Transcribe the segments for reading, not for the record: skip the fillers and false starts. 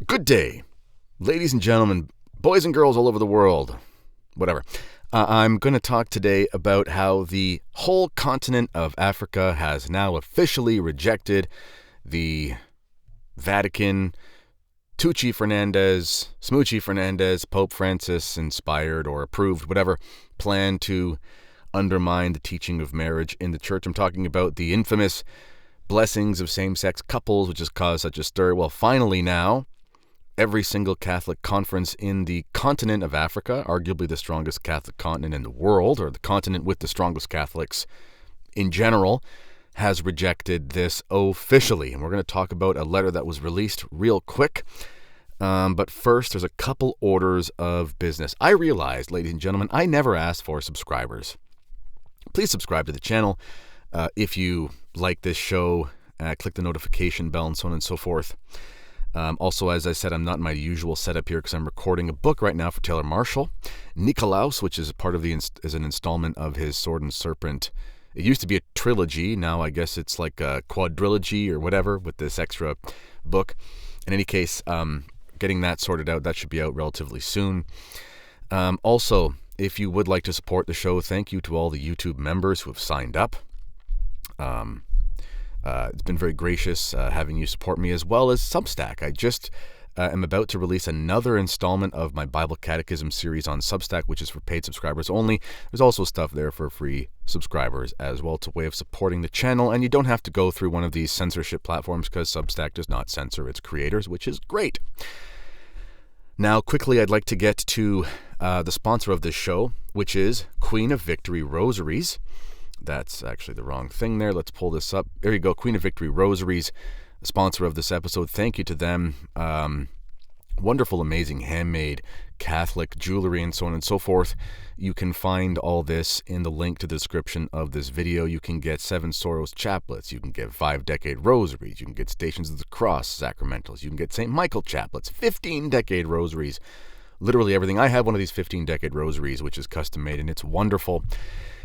Good day, ladies and gentlemen, boys and girls all over the world, whatever. I'm going to talk today about how the whole continent of Africa has now officially rejected the Vatican, Tucci Fernandez, Smoochie Fernandez, Pope Francis inspired or approved, whatever, plan to undermine the teaching of marriage in the church. I'm talking about the infamous blessings of same-sex couples, which has caused such a stir. Well, finally now, every single Catholic conference in the continent of Africa, arguably the strongest Catholic continent in the world, or the continent with the strongest Catholics in general, has rejected this officially. And we're going to talk about a letter that was released real quick. But first, there's a couple orders of business. I realized, ladies and gentlemen, I never asked for subscribers. Please subscribe to the channel if you like this show. Click the notification bell and so on and so forth. Also, as I said, I'm not in my usual setup here because I'm recording a book right now for Taylor Marshall, Nikolaus, which is part of is an installment of his Sword and Serpent. It used to be a trilogy. Now I guess it's like a quadrilogy or whatever with this extra book. In any case, getting that sorted out, that should be out relatively soon. Also, if you would like to support the show, thank you to all the YouTube members who have signed up. It's been very gracious having you support me, as well as Substack. I just am about to release another installment of my Bible Catechism series on Substack, which is for paid subscribers only. There's also stuff there for free subscribers as well. It's a way of supporting the channel, and you don't have to go through one of these censorship platforms because Substack does not censor its creators, which is great. Now, quickly, I'd like to get to the sponsor of this show, which is Queen of Victory Rosaries. That's actually the wrong thing there. Let's pull this up. There you go. Queen of Victory Rosaries, sponsor of this episode. Thank you to them. Wonderful, amazing, handmade Catholic jewelry and so on and so forth. You can find all this in the link to the description of this video. You can get 7 Sorrows chaplets. You can get 5-decade rosaries. You can get Stations of the Cross sacramentals. You can get St. Michael chaplets, 15-decade rosaries. Literally everything. I have one of these 15-decade rosaries, which is custom made, and it's wonderful.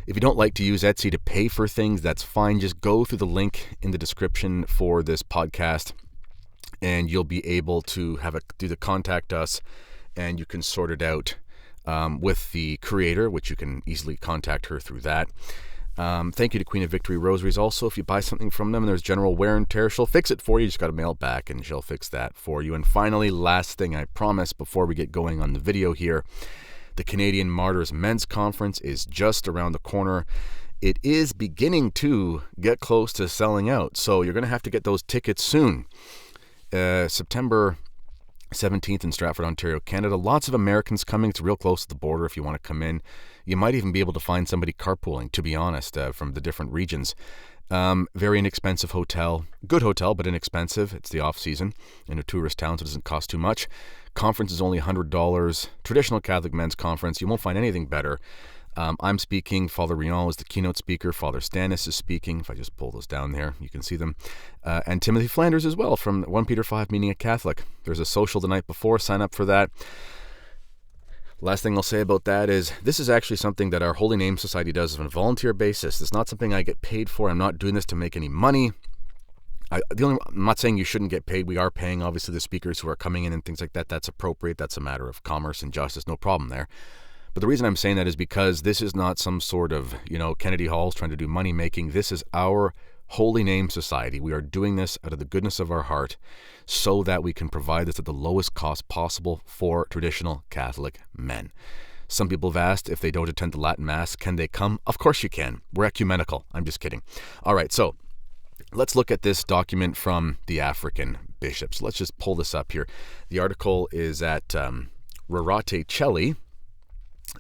If you don't like to use Etsy to pay for things, that's fine. Just go through the link in the description for this podcast, and you'll be able to do the contact us, and you can sort it out with the creator, which you can easily contact her through that. Thank you to Queen of Victory Rosaries. Also, if you buy something from them and there's general wear and tear, she'll fix it for you. You just got to mail it back, and she'll fix that for you. And finally, last thing I promise before we get going on the video here, the Canadian Martyrs Men's Conference is just around the corner. It is beginning to get close to selling out, so you're going to have to get those tickets soon. September 17th in Stratford, Ontario, Canada. Lots of Americans coming. It's real close to the border if you want to come in. You might even be able to find somebody carpooling, to be honest, from the different regions. Very inexpensive hotel. Good hotel, but inexpensive. It's the off-season in a tourist town, so it doesn't cost too much. Conference is only $100. Traditional Catholic Men's Conference. You won't find anything better. I'm speaking. Father Rion is the keynote speaker. Father Stannis is speaking. If I just pull those down there, you can see them. And Timothy Flanders as well from 1 Peter 5, Meaning a Catholic. There's a social the night before. Sign up for that. Last thing I'll say about that is this is actually something that our Holy Name Society does on a volunteer basis. It's not something I get paid for. I'm not doing this to make any money. I'm not saying you shouldn't get paid. We are paying, obviously, the speakers who are coming in and things like that. That's appropriate. That's a matter of commerce and justice. No problem there. But the reason I'm saying that is because this is not some sort of, Kennedy Halls trying to do money making. This is our Holy Name Society. We are doing this out of the goodness of our heart so that we can provide this at the lowest cost possible for traditional Catholic men. Some people have asked if they don't attend the Latin Mass, can they come? Of course you can. We're ecumenical. I'm just kidding. All right, so let's look at this document from the African bishops. Let's just pull this up here. The article is at Rorate Celli,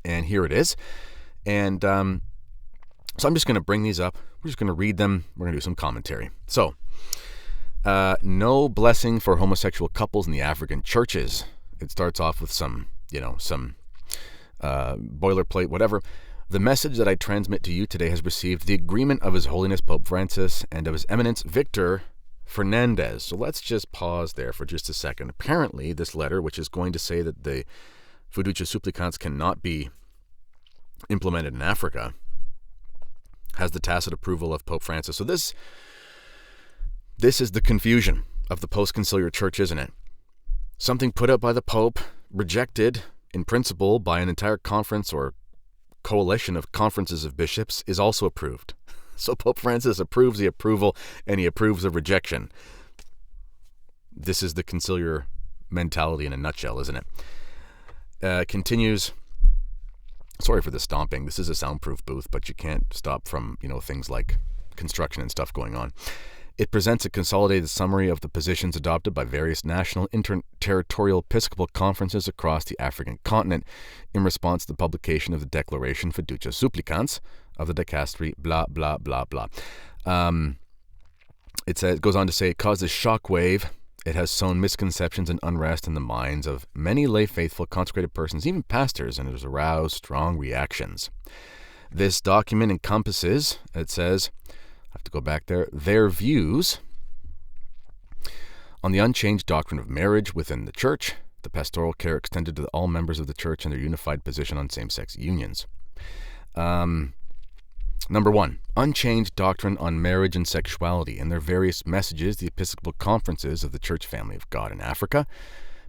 and here it is. And so I'm just going to bring these up. We're just going to read them. We're going to do some commentary. So, no blessing for homosexual couples in the African churches. It starts off with some boilerplate, whatever. The message that I transmit to you today has received the agreement of His Holiness Pope Francis and of His Eminence Victor Fernandez. So let's just pause there for just a second. Apparently, this letter, which is going to say that the Fiducia Supplicans cannot be implemented in Africa, has the tacit approval of Pope Francis. So this is the confusion of the post-conciliar church, isn't it? Something put out by the Pope, rejected in principle by an entire conference or coalition of conferences of bishops, is also approved. So Pope Francis approves the approval, and he approves the rejection. This is the conciliar mentality in a nutshell, isn't it? Continues. Sorry for the stomping. This is a soundproof booth, but you can't stop from, things like construction and stuff going on. It presents a consolidated summary of the positions adopted by various national interterritorial Episcopal conferences across the African continent in response to the publication of the Declaration Fiducia Supplicans of the Dicastery, blah, blah, blah, blah. It goes on to say, it caused a shockwave. It has sown misconceptions and unrest in the minds of many lay faithful, consecrated persons, even pastors, and it has aroused strong reactions. This document encompasses, it says, I have to go back there, their views on the unchanged doctrine of marriage within the Church, the pastoral care extended to all members of the Church, and their unified position on same-sex unions. Number 1, unchanged doctrine on marriage and sexuality. In their various messages, the Episcopal conferences of the Church Family of God in Africa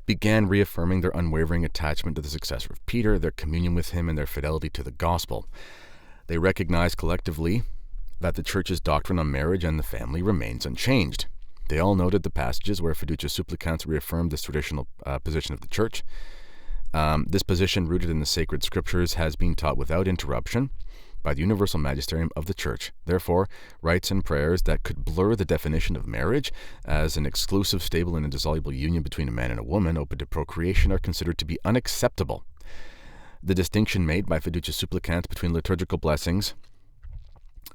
began reaffirming their unwavering attachment to the successor of Peter, their communion with him, and their fidelity to the gospel. They recognized collectively that the Church's doctrine on marriage and the family remains unchanged. They all noted the passages where Fiducia Supplicans reaffirmed this traditional position of the Church. This position, rooted in the sacred scriptures, has been taught without interruption by the universal magisterium of the Church. Therefore, rites and prayers that could blur the definition of marriage as an exclusive, stable, and indissoluble union between a man and a woman open to procreation are considered to be unacceptable. The distinction made by Fiducia Supplicans between liturgical blessings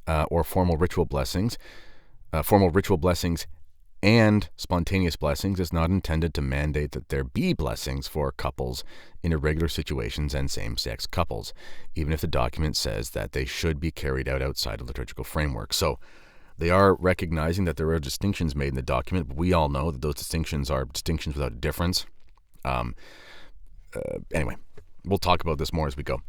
or formal ritual blessings and spontaneous blessings is not intended to mandate that there be blessings for couples in irregular situations and same-sex couples, even if the document says that they should be carried out outside a liturgical framework. So they are recognizing that there are distinctions made in the document, but we all know that those distinctions are distinctions without a difference. Anyway, we'll talk about this more as we go.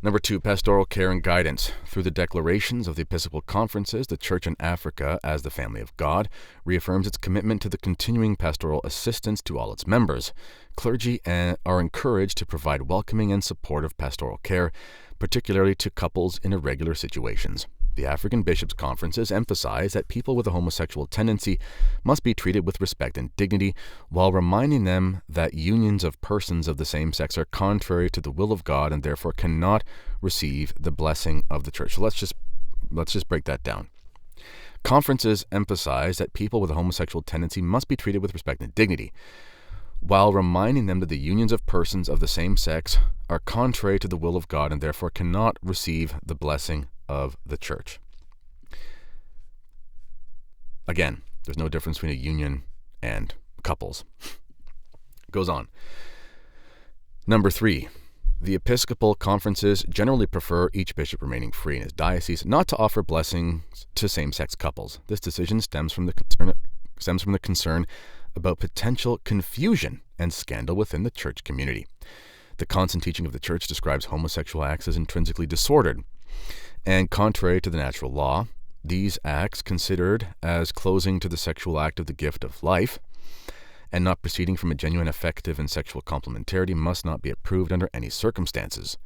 Number 2, pastoral care and guidance. Through the declarations of the Episcopal conferences, the Church in Africa, as the family of God, reaffirms its commitment to the continuing pastoral assistance to all its members. Clergy are encouraged to provide welcoming and supportive pastoral care, particularly to couples in irregular situations. The African Bishops' Conferences emphasize that people with a homosexual tendency must be treated with respect and dignity, while reminding them that unions of persons of the same sex are contrary to the will of God and therefore cannot receive the blessing of the Church. So let's just break that down. Conferences emphasize that people with a homosexual tendency must be treated with respect and dignity, while reminding them that the unions of persons of the same sex are contrary to the will of God and therefore cannot receive the blessing of the Church. Again, there's no difference between a union and couples. Goes on. Number 3, the Episcopal conferences generally prefer each bishop remaining free in his diocese not to offer blessings to same-sex couples. This decision stems from the concern about potential confusion and scandal within the church community. The constant teaching of the Church describes homosexual acts as intrinsically disordered and contrary to the natural law. These acts, considered as closing to the sexual act of the gift of life and not proceeding from a genuine affective and sexual complementarity, must not be approved under any circumstances.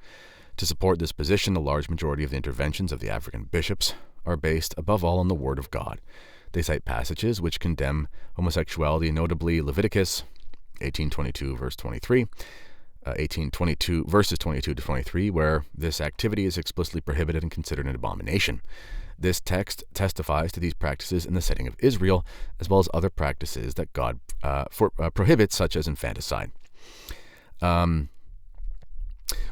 To support this position, the large majority of the interventions of the African bishops are based above all on the Word of God. They cite passages which condemn homosexuality, notably Leviticus 18:22 verse 23, 18:22 verses 22 to 23, where this activity is explicitly prohibited and considered an abomination. This text testifies to these practices in the setting of Israel, as well as other practices that God prohibits, such as infanticide. One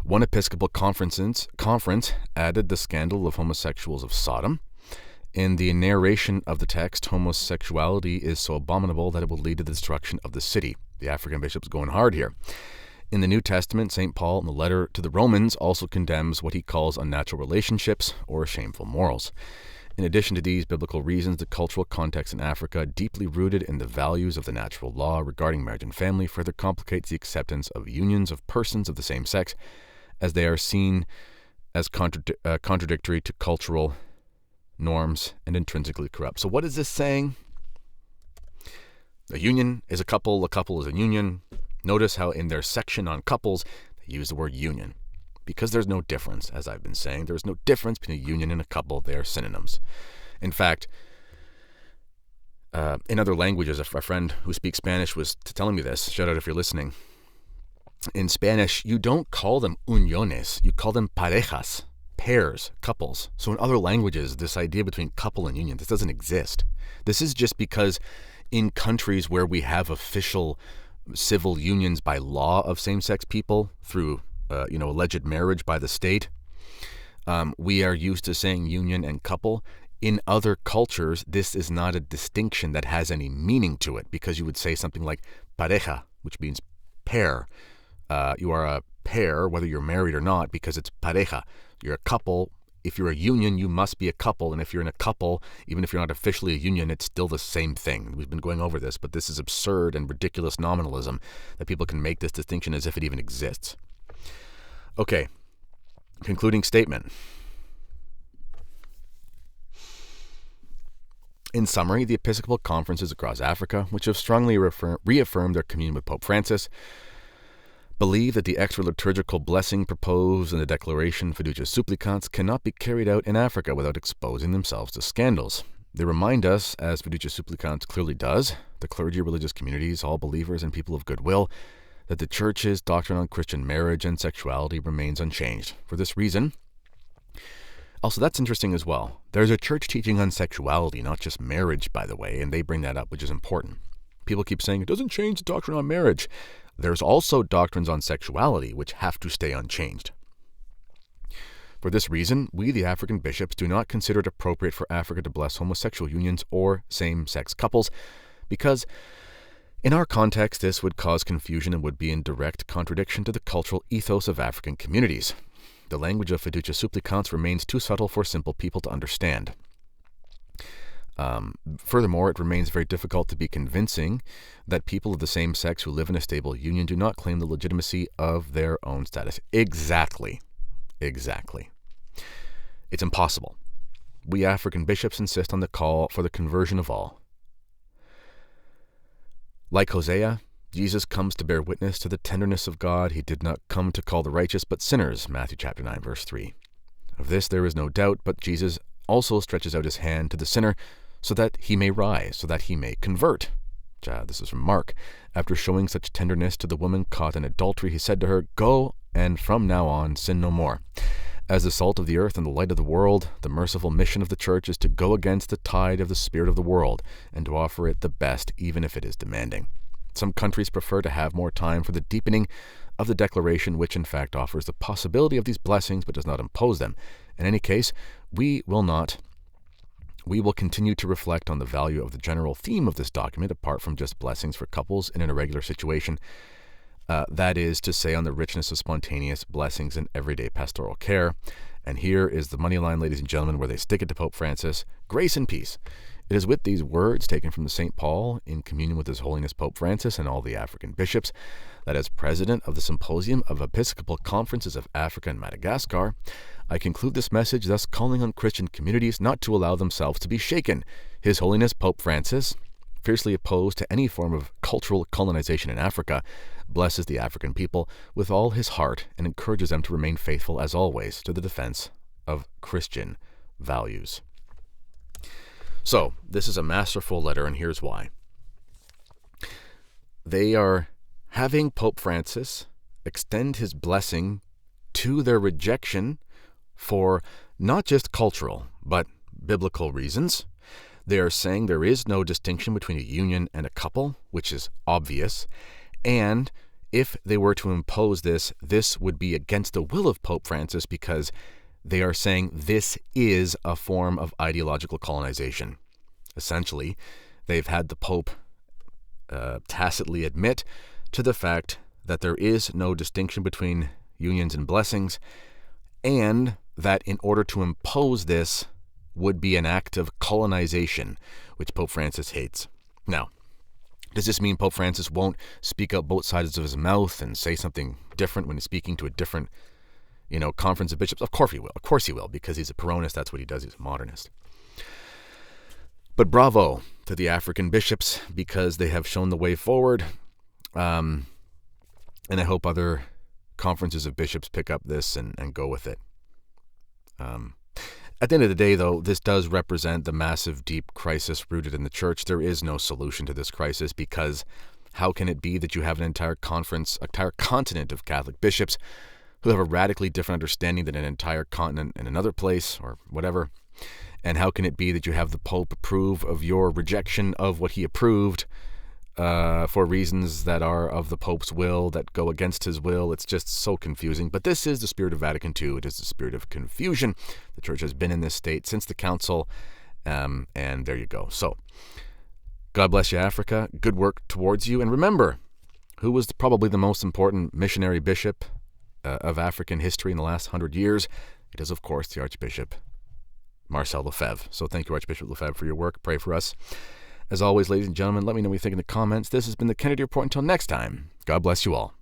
Episcopal conference added the scandal of homosexuals of Sodom. In the narration of the text, homosexuality is so abominable that it will lead to the destruction of the city. The African bishops going hard here. In the New Testament, St. Paul, in the letter to the Romans, also condemns what he calls unnatural relationships or shameful morals. In addition to these biblical reasons, the cultural context in Africa, deeply rooted in the values of the natural law regarding marriage and family, further complicates the acceptance of unions of persons of the same sex, as they are seen as contradictory to cultural norms and intrinsically corrupt. So what is this saying? A union is a couple is a union. Notice how in their section on couples, they use the word union. Because there's no difference, as I've been saying, there's no difference between a union and a couple. They are synonyms. In fact, in other languages, a friend who speaks Spanish was telling me this. Shout out if you're listening. In Spanish, you don't call them uniones. You call them parejas, pairs, couples. So in other languages, this idea between couple and union, this doesn't exist. This is just because in countries where we have official civil unions by law of same-sex people through, alleged marriage by the state, we are used to saying union and couple. In other cultures, this is not a distinction that has any meaning to it, because you would say something like pareja, which means pair. You are a pair, whether you're married or not, because it's pareja. You're a couple. If you're a union, you must be a couple. And if you're in a couple, even if you're not officially a union, it's still the same thing. We've been going over this, but this is absurd and ridiculous nominalism that people can make this distinction as if it even exists. Okay, concluding statement. In summary, the Episcopal conferences across Africa, which have strongly reaffirmed their communion with Pope Francis, believe that the extra-liturgical blessing proposed in the Declaration Fiducia Supplicans cannot be carried out in Africa without exposing themselves to scandals. They remind us, as Fiducia Supplicans clearly does, the clergy, religious communities, all believers, and people of goodwill, that the Church's doctrine on Christian marriage and sexuality remains unchanged. For this reason, also, that's interesting as well. There's a church teaching on sexuality, not just marriage, by the way, and they bring that up, which is important. People keep saying it doesn't change the doctrine on marriage. There's also doctrines on sexuality, which have to stay unchanged. For this reason, we, the African bishops, do not consider it appropriate for Africa to bless homosexual unions or same-sex couples, because in our context, this would cause confusion and would be in direct contradiction to the cultural ethos of African communities. The language of Fiducia Supplicans remains too subtle for simple people to understand. Furthermore, it remains very difficult to be convincing that people of the same sex who live in a stable union do not claim the legitimacy of their own status. Exactly. It's impossible. We African bishops insist on the call for the conversion of all. Like Hosea, Jesus comes to bear witness to the tenderness of God. He did not come to call the righteous, but sinners, Matthew chapter 9, verse 3. Of this there is no doubt, but Jesus also stretches out his hand to the sinner so that he may rise, so that he may convert. This is from Mark. After showing such tenderness to the woman caught in adultery, he said to her, "Go, and from now on sin no more." As the salt of the earth and the light of the world, the merciful mission of the Church is to go against the tide of the spirit of the world and to offer it the best, even if it is demanding. Some countries prefer to have more time for the deepening of the declaration, which in fact offers the possibility of these blessings but does not impose them. In any case, we will continue to reflect on the value of the general theme of this document, apart from just blessings for couples in an irregular situation. That is to say, on the richness of spontaneous blessings in everyday pastoral care. And here is the money line, ladies and gentlemen, where they stick it to Pope Francis. Grace and peace. It is with these words taken from the St. Paul, in communion with His Holiness Pope Francis and all the African bishops, that as president of the Symposium of Episcopal Conferences of Africa and Madagascar, I conclude this message, thus calling on Christian communities not to allow themselves to be shaken. His Holiness Pope Francis, fiercely opposed to any form of cultural colonization in Africa, blesses the African people with all his heart and encourages them to remain faithful, as always, to the defense of Christian values. So, this is a masterful letter, and here's why. They are having Pope Francis extend his blessing to their rejection for not just cultural, but biblical reasons. They are saying there is no distinction between a union and a couple, which is obvious, and if they were to impose this, this would be against the will of Pope Francis, because they are saying this is a form of ideological colonization. Essentially, they've had the Pope tacitly admit to the fact that there is no distinction between unions and blessings, and that in order to impose this would be an act of colonization, which Pope Francis hates. Now, does this mean Pope Francis won't speak out both sides of his mouth and say something different when he's speaking to a different, conference of bishops? Of course he will. Of course he will, because he's a Peronist. That's what he does. He's a modernist. But bravo to the African bishops, because they have shown the way forward. And I hope other conferences of bishops pick up this and go with it. At the end of the day, though, this does represent the massive, deep crisis rooted in the church. There is no solution to this crisis, because how can it be that you have an entire continent of Catholic bishops who have a radically different understanding than an entire continent in another place or whatever? And how can it be that you have the Pope approve of your rejection of what he approved for reasons that are of the Pope's will, that go against his will? It's just so confusing. But this is the spirit of Vatican II. It is the spirit of confusion. The Church has been in this state since the Council, and there you go. So, God bless you, Africa. Good work towards you. And remember, who was probably the most important missionary bishop of African history in the last 100 years? It is, of course, the Archbishop Marcel Lefebvre. So thank you, Archbishop Lefebvre, for your work. Pray for us. As always, ladies and gentlemen, let me know what you think in the comments. This has been the Kennedy Report. Until next time, God bless you all.